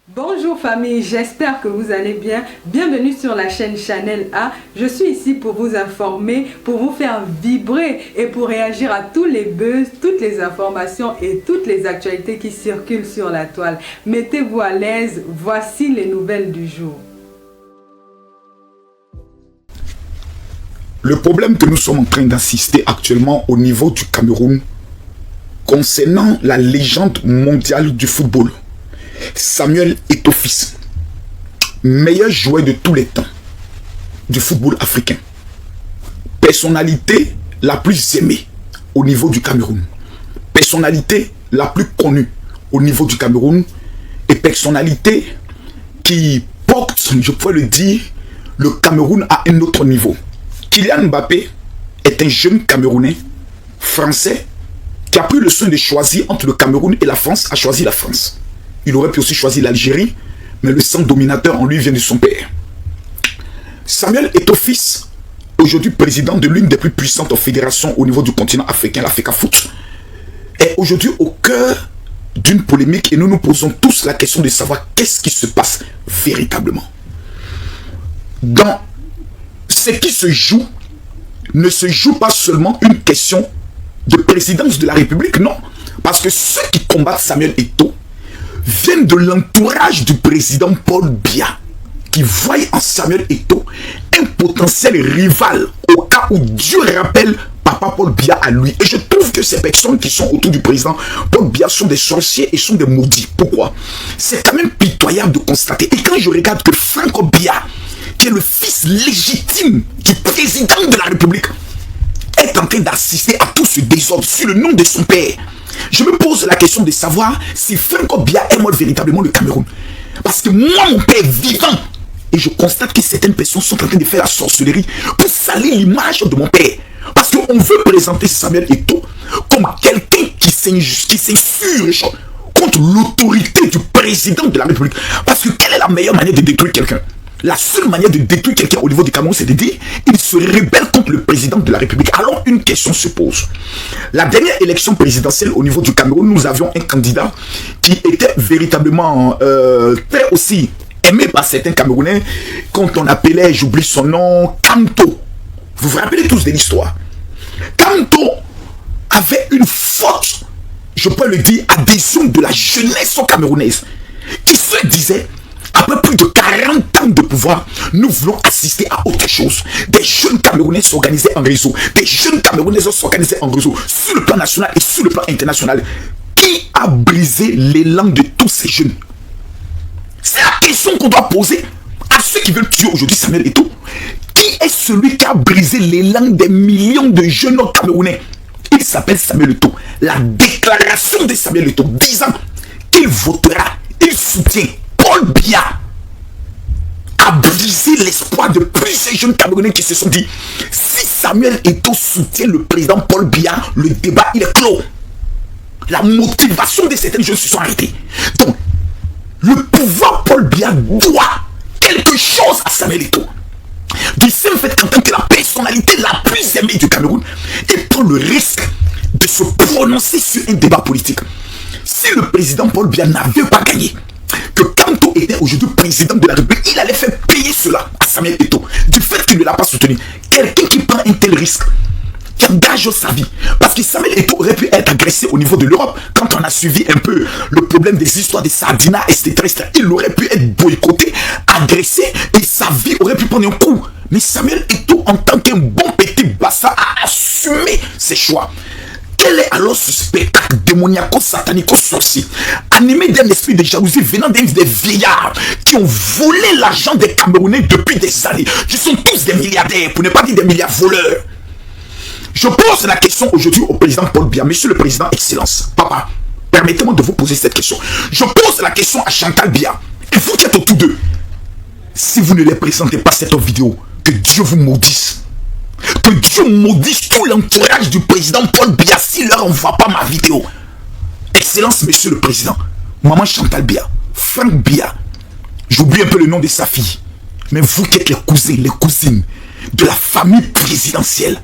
Bonjour famille, j'espère que vous allez bien. Bienvenue sur la chaîne Channel A. Je suis ici pour vous informer, pour vous faire vibrer et pour réagir à tous les buzz, toutes les informations et toutes les actualités qui circulent sur la toile. Mettez-vous à l'aise, voici les nouvelles du jour. Le problème que nous sommes en train d'assister actuellement au niveau du Cameroun concernant la légende mondiale du football, Samuel Eto'o-Fils, meilleur joueur de tous les temps du football africain, personnalité la plus aimée au niveau du Cameroun, personnalité la plus connue au niveau du Cameroun et personnalité qui porte, je pourrais le dire, le Cameroun à un autre niveau. Kylian Mbappé est un jeune Camerounais français qui a pris le soin de choisir entre le Cameroun et la France, a choisi la France. Il aurait pu aussi choisir l'Algérie, mais le sang dominateur en lui vient de son père. Samuel Eto'o-Fils, aujourd'hui président de l'une des plus puissantes fédérations au niveau du continent africain, l'Africa Foot, est aujourd'hui au cœur d'une polémique et nous nous posons tous la question de savoir qu'est-ce qui se passe véritablement. Dans ce qui se joue, ne se joue pas seulement une question de présidence de la République, non. Parce que ceux qui combattent Samuel Eto'o viennent de l'entourage du président Paul Biya, qui voit en Samuel Eto'o un potentiel rival au cas où Dieu rappelle Papa Paul Biya à lui. Et je trouve que ces personnes qui sont autour du président Paul Biya sont des sorciers et sont des maudits. Pourquoi? C'est quand même pitoyable de constater. Et quand je regarde que Franck Biya, qui est le fils légitime du président de la République, est en train d'assister à tout ce désordre sur le nom de son père, je me pose la question de savoir si Franck Biya aime véritablement le Cameroun. Parce que moi, mon père vivant, et je constate que certaines personnes sont en train de faire la sorcellerie pour salir l'image de mon père. Parce qu'on veut présenter Samuel Eto'o comme quelqu'un qui s'insurge contre l'autorité du président de la République. Parce que quelle est la meilleure manière de détruire quelqu'un? La seule manière de détruire quelqu'un au niveau du Cameroun, c'est de dire il se rebelle contre le président de la République. Alors une question se pose. La dernière élection présidentielle au niveau du Cameroun, nous avions un candidat qui était véritablement très aussi aimé par certains Camerounais, quand on appelait, j'oublie son nom, Kamto. Vous vous rappelez tous de l'histoire. Kamto avait une forte, je peux le dire, adhésion de la jeunesse camerounaise, qui se disait, après plus de 40 ans de pouvoir, nous voulons assister à autre chose. Des jeunes Camerounais s'organisaient en réseau. Des jeunes Camerounais s'organisaient en réseau sur le plan national et sur le plan international. Qui a brisé l'élan de tous ces jeunes? C'est la question qu'on doit poser à ceux qui veulent tuer aujourd'hui Samuel Eto'o. Qui est celui qui a brisé l'élan des millions de jeunes Camerounais? Il s'appelle Samuel Eto'o. La déclaration de Samuel Eto'o disant qu'il votera, il soutient Paul Biya, a brisé l'espoir de plusieurs jeunes Camerounais qui se sont dit si Samuel Eto'o soutient le président Paul Biya, le débat il est clos. La motivation de certains jeunes se sont arrêtés. Donc, le pouvoir Paul Biya doit quelque chose à Samuel Eto'o. Du simple fait qu'en tant que la personnalité la plus aimée du Cameroun, il prend le risque de se prononcer sur un débat politique. Si le président Paul Biya n'avait pas gagné, que Kamto était aujourd'hui président de la République, il allait faire payer cela à Samuel Eto'o du fait qu'il ne l'a pas soutenu. Quelqu'un qui prend un tel risque, qui engage sa vie, parce que Samuel Eto'o aurait pu être agressé au niveau de l'Europe. Quand on a suivi un peu le problème des histoires de Sardina, etc., il aurait pu être boycotté, agressé, et sa vie aurait pu prendre un coup. Mais Samuel Eto'o, en tant qu'un bon petit bassa, a assumé ses choix. Quel est alors ce spectacle démoniaco-satanico-sorcier, animé d'un esprit de jalousie venant des vieillards qui ont volé l'argent des Camerounais depuis des années, qui sont tous des milliardaires, pour ne pas dire des milliards voleurs? Je pose la question aujourd'hui au président Paul Biya. Monsieur le président, Excellence, papa, permettez-moi de vous poser cette question. Je pose la question à Chantal Biya, et vous qui êtes autour d'eux. Si vous ne les présentez pas cette vidéo, que Dieu vous maudisse. Que Dieu maudisse tout l'entourage du président Paul Biya s'il leur envoie pas ma vidéo. Excellence, monsieur le président, maman Chantal Biya, Franck Biya, j'oublie un peu le nom de sa fille, mais vous qui êtes les cousins, les cousines de la famille présidentielle,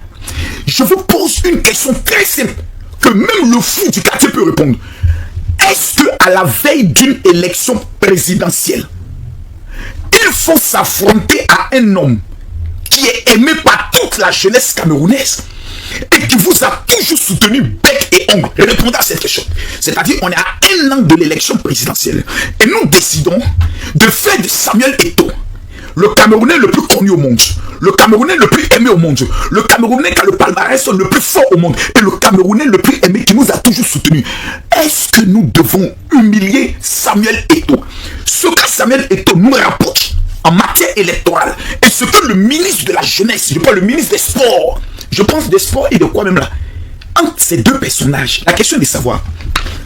je vous pose une question très simple que même le fou du quartier peut répondre. Est-ce qu'à la veille d'une élection présidentielle, il faut s'affronter à un homme qui est aimé par toute la jeunesse camerounaise et qui vous a toujours soutenu bec et ongle? Répondez à cette question. C'est-à-dire, on est à un an de l'élection présidentielle et nous décidons de faire de Samuel Eto'o le Camerounais le plus connu au monde, le Camerounais le plus aimé au monde, le Camerounais qui a le palmarès le plus fort au monde et le Camerounais le plus aimé qui nous a toujours soutenus. Est-ce que nous devons humilier Samuel Eto'o? Ce que Samuel Eto'o nous rapporte en matière électorale et ce que le ministre de la jeunesse, je parle le ministre des sports, je pense des sports et de quoi même là, entre ces deux personnages, la question est de savoir,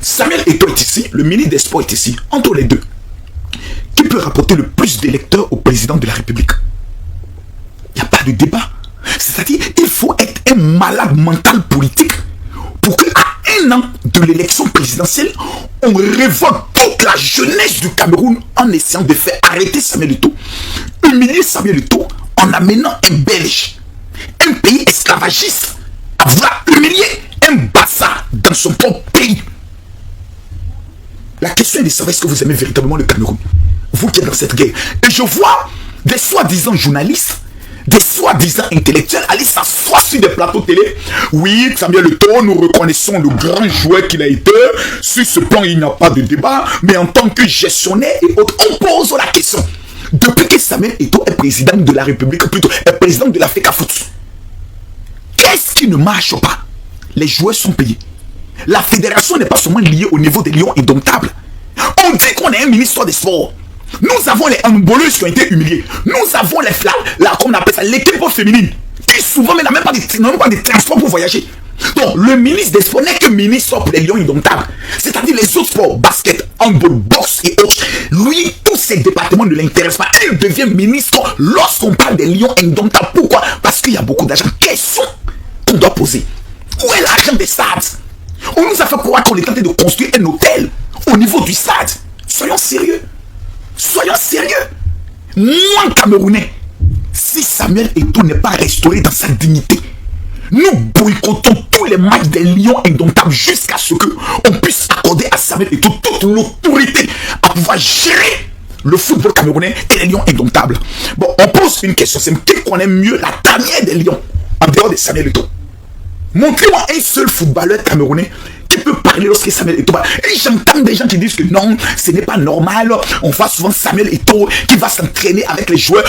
Samuel Eto'o est ici, le ministre des sports est ici, entre les deux, qui peut rapporter le plus d'électeurs au président de la République? Il n'y a pas de débat. C'est-à-dire, il faut être un malade mental politique pour qu'à un an de l'élection présidentielle, on révoque toute la jeunesse du Cameroun en essayant de faire arrêter Samuel Eto'o, humilier Samuel Eto'o en amenant un Belge, un pays esclavagiste, à vouloir humilier un Bassa dans son propre pays. La question est de savoir est-ce que vous aimez véritablement le Cameroun, vous qui êtes dans cette guerre. Et je vois des soi-disant journalistes, des soi-disant intellectuels aller s'asseoir sur des plateaux télé. Oui, Samuel Eto'o, nous reconnaissons le grand joueur qu'il a été. Sur ce plan, il n'y a pas de débat. Mais en tant que gestionnaire et autres, on pose la question. Depuis que Samuel Eto'o est président de la République, plutôt est président de l'Africa Foot, qu'est-ce qui ne marche pas? Les joueurs sont payés. La fédération n'est pas seulement liée au niveau des lions indomptables. On dit qu'on est un ministre des Sports. Nous avons les handballeuses qui ont été humiliées. Nous avons les comment on appelle ça, l'équipe féminine, qui souvent n'a même pas de transport pour voyager. Donc, le ministre des Sports n'est que ministre pour les lions indomptables. C'est-à-dire les autres sports, basket, handball, boxe et autres. Lui, tous ces départements ne l'intéressent pas. Il devient ministre lorsqu'on parle des lions indomptables. Pourquoi? Parce qu'il y a beaucoup d'argent. Question qu'on doit poser. Où est l'argent des stades? On nous a fait croire qu'on est en train de construire un hôtel au niveau du stade. Soyons sérieux. Soyons sérieux. Moi, Camerounais, si Samuel Eto'o n'est pas restauré dans sa dignité, nous boycottons tous les matchs des lions indomptables jusqu'à ce qu'on puisse accorder à Samuel Eto'o toute l'autorité à pouvoir gérer le football camerounais et les lions indomptables. Bon, on pose une question, c'est qui connaît mieux la tanière des lions en dehors de Samuel Eto'o? Montrez-moi un seul footballeur camerounais qui peut parler lorsque Samuel Eto'o. Et j'entends des gens qui disent que non, ce n'est pas normal. On voit souvent Samuel Eto'o qui va s'entraîner avec les joueurs.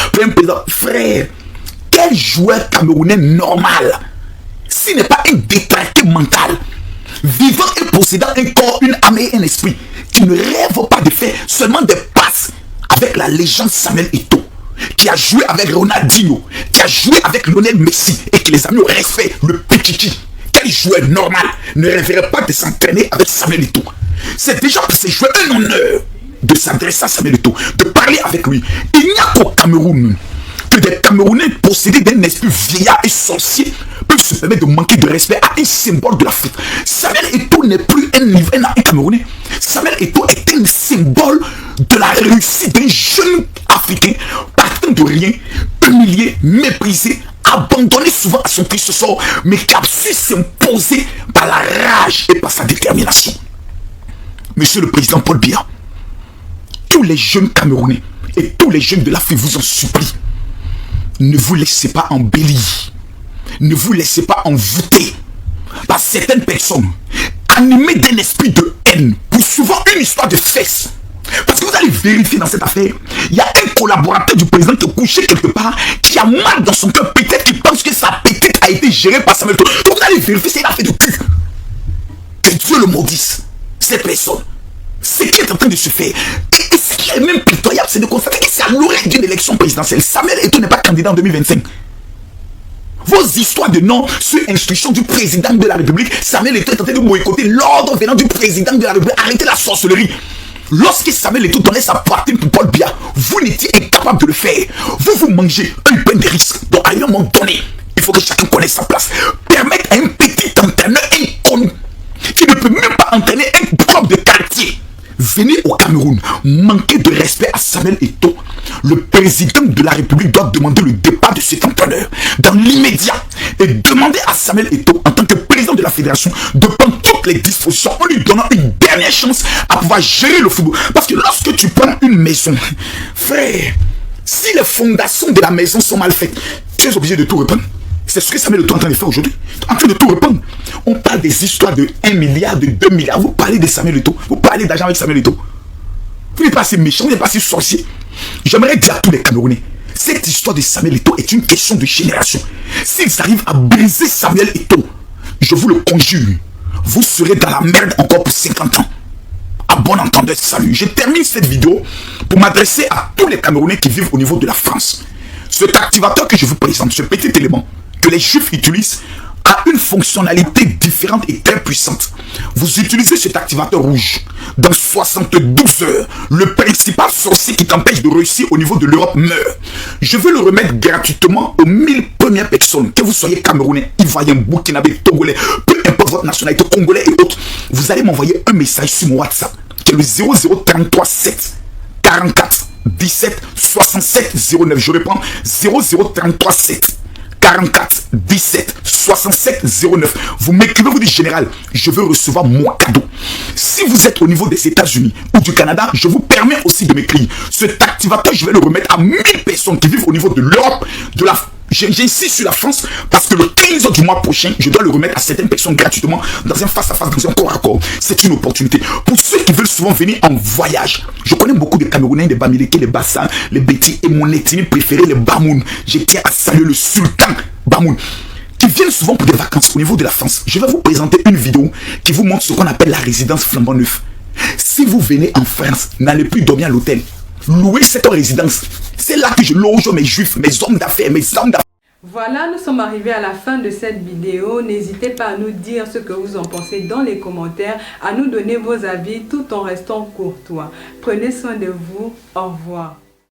Frère, quel joueur camerounais normal, s'il n'est pas un détraqué mental, vivant et possédant un corps, une âme et un esprit, qui ne rêve pas de faire seulement des passes avec la légende Samuel Eto'o, qui a joué avec Ronaldinho, qui a joué avec Lionel Messi et qui les a mis au respect, le petit. Quel joueur normal ne rêverait pas de s'entraîner avec Samuel Eto'o? C'est déjà pour ces joueurs un honneur de s'adresser à Samuel Eto'o, de parler avec lui. Il n'y a qu'au Cameroun que des Camerounais possédés d'un esprit vieillard et sorcier peuvent se permettre de manquer de respect à un symbole de l'Afrique. Samuel Eto'o n'est plus un Camerounais. Samuel Eto'o est un symbole de la réussite d'un jeune Africain partant de rien, humilié, méprisé, abandonné souvent à son triste sort, mais qui a su s'imposer par la rage et par sa détermination. Monsieur le président Paul Biya, tous les jeunes Camerounais et tous les jeunes de l'Afrique vous en supplient. Ne vous laissez pas embellir. Ne vous laissez pas envoûter par certaines personnes animées d'un esprit de haine pour souvent une histoire de fesses. Parce que vous allez vérifier dans cette affaire, il y a un collaborateur du président qui est couché quelque part, qui a mal dans son cœur, peut-être qu'il pense que sa petite a été gérée par Samuel Eto'o. Donc vous allez vérifier, c'est une affaire de cul. Que Dieu le maudisse, cette personne. Ce qui est en train de se faire. Et ce qui est même pitoyable, c'est de constater que c'est à l'origine d'une élection présidentielle. Samuel Eto'o n'est pas candidat en 2025. Vos histoires de nom sur instruction du président de la République, Samuel Eto'o est en train de boycotter l'ordre venant du président de la République. Arrêtez la sorcellerie. Lorsque Samuel Eto'o donnait sa poitrine pour Paul Biya, vous n'étiez incapable de le faire. Vous mangez un pain de risque. Donc à un moment donné, il faut que chacun connaisse sa place. Permettre à un petit entraîneur inconnu, qui ne peut même pas entraîner un propre de quartier, venir au Cameroun manquait de respect à Samuel Eto'o, le président de la République doit demander le départ de cet entraîneur dans l'immédiat et demander à Samuel Eto'o, en tant que président de la fédération, de prendre toutes les dispositions en lui donnant une dernière chance à pouvoir gérer le football. Parce que lorsque tu prends une maison, frère, si les fondations de la maison sont mal faites, tu es obligé de tout reprendre. C'est ce que Samuel Eto'o est en train de faire aujourd'hui. En train de tout reprendre. On parle des histoires de 1 milliard, de 2 milliards. Vous parlez de Samuel Eto'o. Vous parlez d'argent avec Samuel Eto'o. Vous n'êtes pas assez méchant, vous n'êtes pas assez sorcier. J'aimerais dire à tous les Camerounais, cette histoire de Samuel Eto'o est une question de génération. S'ils arrivent à briser Samuel Eto'o, je vous le conjure, vous serez dans la merde encore pour 50 ans. À bon entendeur, salut. Je termine cette vidéo pour m'adresser à tous les Camerounais qui vivent au niveau de la France. Cet activateur que je vous présente, ce petit élément que les Juifs utilisent, a une fonctionnalité différente et très puissante. Vous utilisez cet activateur rouge. Dans 72 heures, le principal sorcier qui t'empêche de réussir au niveau de l'Europe meurt. Je veux le remettre gratuitement aux 1000 premières personnes. Que vous soyez Camerounais, Ivoirien, Burkinabé, Togolais, peu importe votre nationalité, Congolais et autres, vous allez m'envoyer un message sur mon WhatsApp. C'est le 0033 7 44 17 67 09. Je reprends 0033 7 44 17 67 09. Vous m'écrivez, vous dites général, je veux recevoir mon cadeau. Si vous êtes au niveau des États-Unis ou du Canada, je vous permets aussi de m'écrire. Cet activateur, je vais le remettre à 1000 personnes qui vivent au niveau de l'Europe, de la... J'insiste sur la France parce que le 15 du mois prochain, je dois le remettre à certaines personnes gratuitement dans un face-à-face, dans un corps à corps. C'est une opportunité. Pour ceux qui veulent souvent venir en voyage, je connais beaucoup de Camerounais, des Bamileke, les Bassins, les Bétis et mon ethnie préférée, les Bamoun. Je tiens à saluer le sultan Bamoun, qui viennent souvent pour des vacances au niveau de la France. Je vais vous présenter une vidéo qui vous montre ce qu'on appelle la résidence flambant neuf. Si vous venez en France, n'allez plus dormir à l'hôtel. Louez cette résidence. C'est là que je loge mes juifs, mes hommes d'affaires, mes hommes d'affaires. Voilà, nous sommes arrivés à la fin de cette vidéo. N'hésitez pas à nous dire ce que vous en pensez dans les commentaires, à nous donner vos avis tout en restant courtois. Prenez soin de vous. Au revoir.